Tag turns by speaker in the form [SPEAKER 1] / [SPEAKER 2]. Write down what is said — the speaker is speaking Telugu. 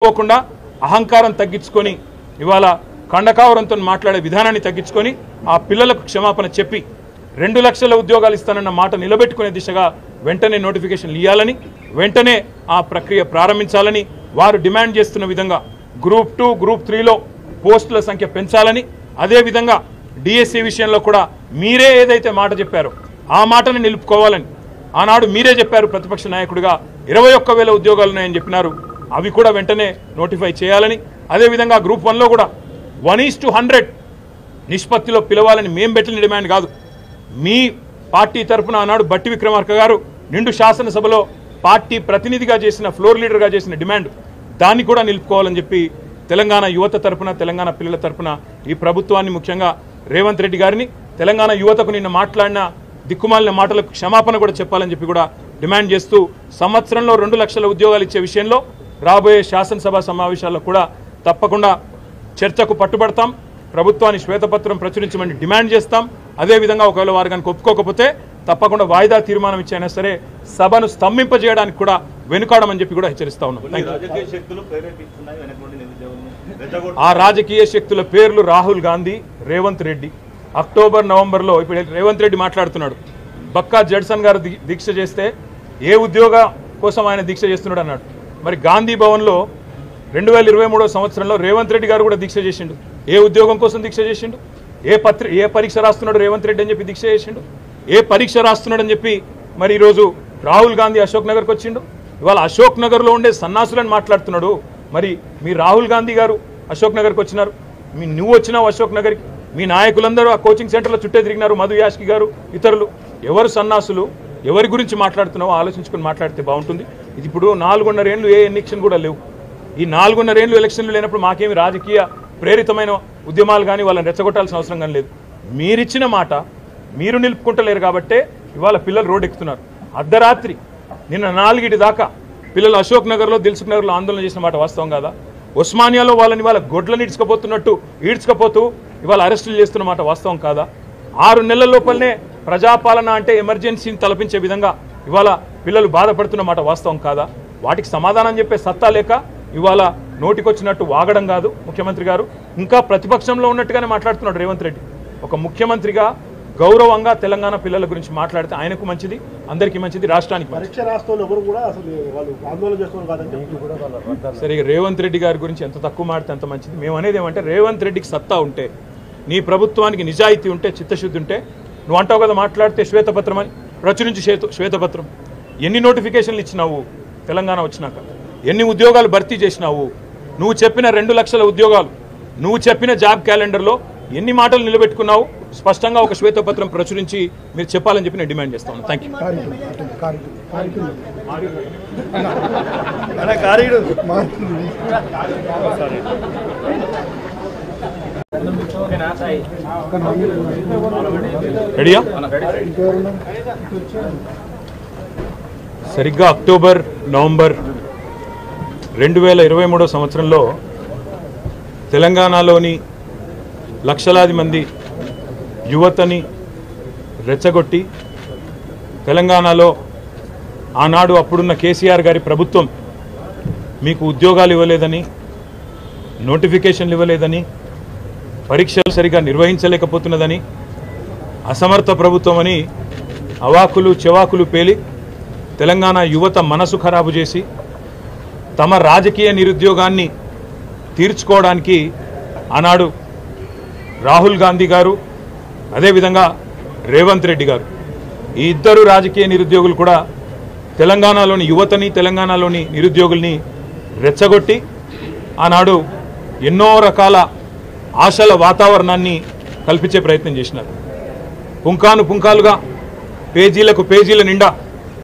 [SPEAKER 1] పోకుండా అహంకారం తగ్గించుకొని ఇవాళ కండకావరంతో మాట్లాడే విధానాన్ని తగ్గించుకొని ఆ పిల్లలకు క్షమాపణ చెప్పి 2 లక్షల ఉద్యోగాలు ఇస్తానన్న మాట నిలబెట్టుకునే దిశగా వెంటనే నోటిఫికేషన్లు ఇవ్వాలని వెంటనే ఆ ప్రక్రియ ప్రారంభించాలని వారు డిమాండ్ చేస్తున్న విధంగా గ్రూప్ 2 గ్రూప్ 3లో పోస్టుల సంఖ్య పెంచాలని అదే విధంగా డిఎస్సి విషయంలో కూడా మీరే ఏదైతే మాట చెప్పారో ఆ మాటను నిలుపుకోవాలని ఆనాడు మీరే చెప్పారు ప్రతిపక్ష నాయకుడిగా 21,000 ఉద్యోగాలు ఉన్నాయని చెప్పినారు అవి కూడా వెంటనే నోటిఫై చేయాలని అదే విధంగా గ్రూప్ 1లో కూడా 1:100 నిష్పత్తిలో పిలవాలని మేము పెట్టిన డిమాండ్ కాదు మీ పార్టీ తరఫున ఆనాడు బట్టి విక్రమార్క గారు నిండు శాసనసభలో పార్టీ ప్రతినిధిగా చేసిన ఫ్లోర్ లీడర్గా చేసిన డిమాండ్ దాన్ని కూడా నిలుపుకోవాలని చెప్పి తెలంగాణ యువత తరఫున తెలంగాణ పిల్లల తరఫున ఈ ప్రభుత్వాన్ని ముఖ్యంగా రేవంత్ రెడ్డి గారిని తెలంగాణ యువతకు నిన్న మాట్లాడిన దిక్కుమాలిన మాటలకు క్షమాపణ కూడా చెప్పాలని చెప్పి కూడా డిమాండ్ చేస్తూ సంవత్సరంలో 2 లక్షల ఉద్యోగాలు ఇచ్చే విషయంలో రాబోయే శాసనసభ సమావేశాల్లో కూడా తప్పకుండా చర్చకు పట్టుబడతాం ప్రభుత్వాన్ని శ్వేతపత్రం ప్రచురించమని డిమాండ్ చేస్తాం అదేవిధంగా ఒకవేళ వారు కనుక ఒప్పుకోకపోతే తప్పకుండా వాయిదా తీర్మానం ఇచ్చైనా సరే సభను స్తంభింపజేయడానికి కూడా వెనుకాడమని చెప్పి కూడా హెచ్చరిస్తా ఉన్నాం ఆ రాజకీయ శక్తుల పేర్లు రాహుల్ గాంధీ రేవంత్ రెడ్డి అక్టోబర్ నవంబర్లో ఇప్పుడు రేవంత్ రెడ్డి మాట్లాడుతున్నాడు బక్కా జడ్సన్ గారు దీక్ష చేస్తే ఏ ఉద్యోగ కోసం ఆయన దీక్ష చేస్తున్నాడు అన్నాడు మరి గాంధీ భవన్లో 2023 సంవత్సరంలో రేవంత్ రెడ్డి గారు కూడా దీక్ష చేసిండు ఏ ఉద్యోగం కోసం దీక్ష చేసిండు ఏ పరీక్ష రాస్తున్నాడు రేవంత్ రెడ్డి అని చెప్పి దీక్ష చేసిండు ఏ పరీక్ష రాస్తున్నాడని చెప్పి మరి ఈరోజు రాహుల్ గాంధీ అశోక్ నగర్కి వచ్చిండు ఇవాళ అశోక్ నగర్లో ఉండే సన్నాసులని మాట్లాడుతున్నాడు మరి మీ రాహుల్ గాంధీ గారు అశోక్ నగర్కి వచ్చినారు నువ్వు వచ్చినావు అశోక్ నగర్కి మీ నాయకులందరూ ఆ కోచింగ్ సెంటర్లో చుట్టే తిరిగినారు మధు యాష్కి గారు ఇతరులు ఎవరు సన్నాసులు ఎవరి గురించి మాట్లాడుతున్నావో ఆలోచించుకొని మాట్లాడితే బాగుంటుంది ఇది ఇప్పుడు 4.5 ఏళ్ళు ఏ ఎలక్షన్ కూడా లేవు ఈ 4.5 ఏళ్ళు ఎలక్షన్లు లేనప్పుడు మాకేమి రాజకీయ ప్రేరితమైన ఉద్యమాలు కానీ వాళ్ళని రెచ్చగొట్టాల్సిన అవసరం కానీ లేదు మీరిచ్చిన మాట మీరు నిలుపుకుంటలేరు కాబట్టే ఇవాళ పిల్లలు రోడ్డు ఎక్కుతున్నారు అర్ధరాత్రి నిన్న 4 దాకా పిల్లలు అశోక్ నగర్లో దిల్సుఖ్ నగర్లో ఆందోళన చేసిన మాట వాస్తవం కాదా ఉస్మానియాలో వాళ్ళని వాళ్ళ గొడ్లను ఈడ్చుకపోతూ ఇవాళ అరెస్టులు చేస్తున్న మాట వాస్తవం కాదా 6 నెలల లోపలనే ప్రజాపాలన అంటే ఎమర్జెన్సీని తలపించే విధంగా ఇవాళ పిల్లలు బాధపడుతున్న మాట వాస్తవం కాదా వాటికి సమాధానం చెప్పే సత్తా లేక ఇవాళ నోటికొచ్చినట్టు వాగడం కాదు ముఖ్యమంత్రి గారు ఇంకా ప్రతిపక్షంలో ఉన్నట్టుగానే మాట్లాడుతున్నాడు రేవంత్ రెడ్డి ఒక ముఖ్యమంత్రిగా గౌరవంగా తెలంగాణ పిల్లల గురించి మాట్లాడితే ఆయనకు మంచిది అందరికీ మంచిది రాష్ట్రానికి సరే రేవంత్ రెడ్డి గారి గురించి ఎంత తక్కువ మాడితే అంత మంచిది మేము అనేది ఏమంటే రేవంత్ రెడ్డికి సత్తా ఉంటే నీ ప్రభుత్వానికి నిజాయితీ ఉంటే చిత్తశుద్ధి ఉంటే నువ్వు అంటావు కదా మాట్లాడితే శ్వేతపత్రం అని ప్రచురించి శ్వేతపత్రం ఎన్ని నోటిఫికేషన్లు ఇచ్చినావు తెలంగాణ వచ్చినాక ఎన్ని ఉద్యోగాలు భర్తీ చేసినావు నువ్వు చెప్పిన 2 లక్షల ఉద్యోగాలు నువ్వు చెప్పిన జాబ్ క్యాలెండర్లో ఎన్ని మాటలు నిలబెట్టుకున్నావు స్పష్టంగా ఒక శ్వేతపత్రం ప్రచురించి మీరు చెప్పాలని చెప్పి నేను డిమాండ్ చేస్తాను థ్యాంక్ యూ రెడీయా సరిగ్గా అక్టోబర్ నవంబర్ 2023 సంవత్సరంలో తెలంగాణలోని లక్షలాది మంది యువతని రెచ్చగొట్టి తెలంగాణలో ఆనాడు అప్పుడున్న కేసీఆర్ గారి ప్రభుత్వం మీకు ఉద్యోగాలు ఇవ్వలేదని నోటిఫికేషన్లు ఇవ్వలేదని పరీక్షలు సరిగా నిర్వహించలేకపోతున్నదని అసమర్థ ప్రభుత్వం అని అవాకులు చెవాకులు పేలి తెలంగాణ యువత మనసు ఖరాబు చేసి తమ రాజకీయ నిరుద్యోగాన్ని తీర్చుకోవడానికి ఆనాడు రాహుల్ గాంధీ గారు అదేవిధంగా రేవంత్ రెడ్డి గారు ఈ ఇద్దరు రాజకీయ నిరుద్యోగులు కూడా తెలంగాణలోని యువతని తెలంగాణలోని నిరుద్యోగుల్ని రెచ్చగొట్టి ఆనాడు ఎన్నో రకాల ఆశల వాతావరణాన్ని కల్పించే ప్రయత్నం చేసినారు పుంకానుగా పేజీల నిండా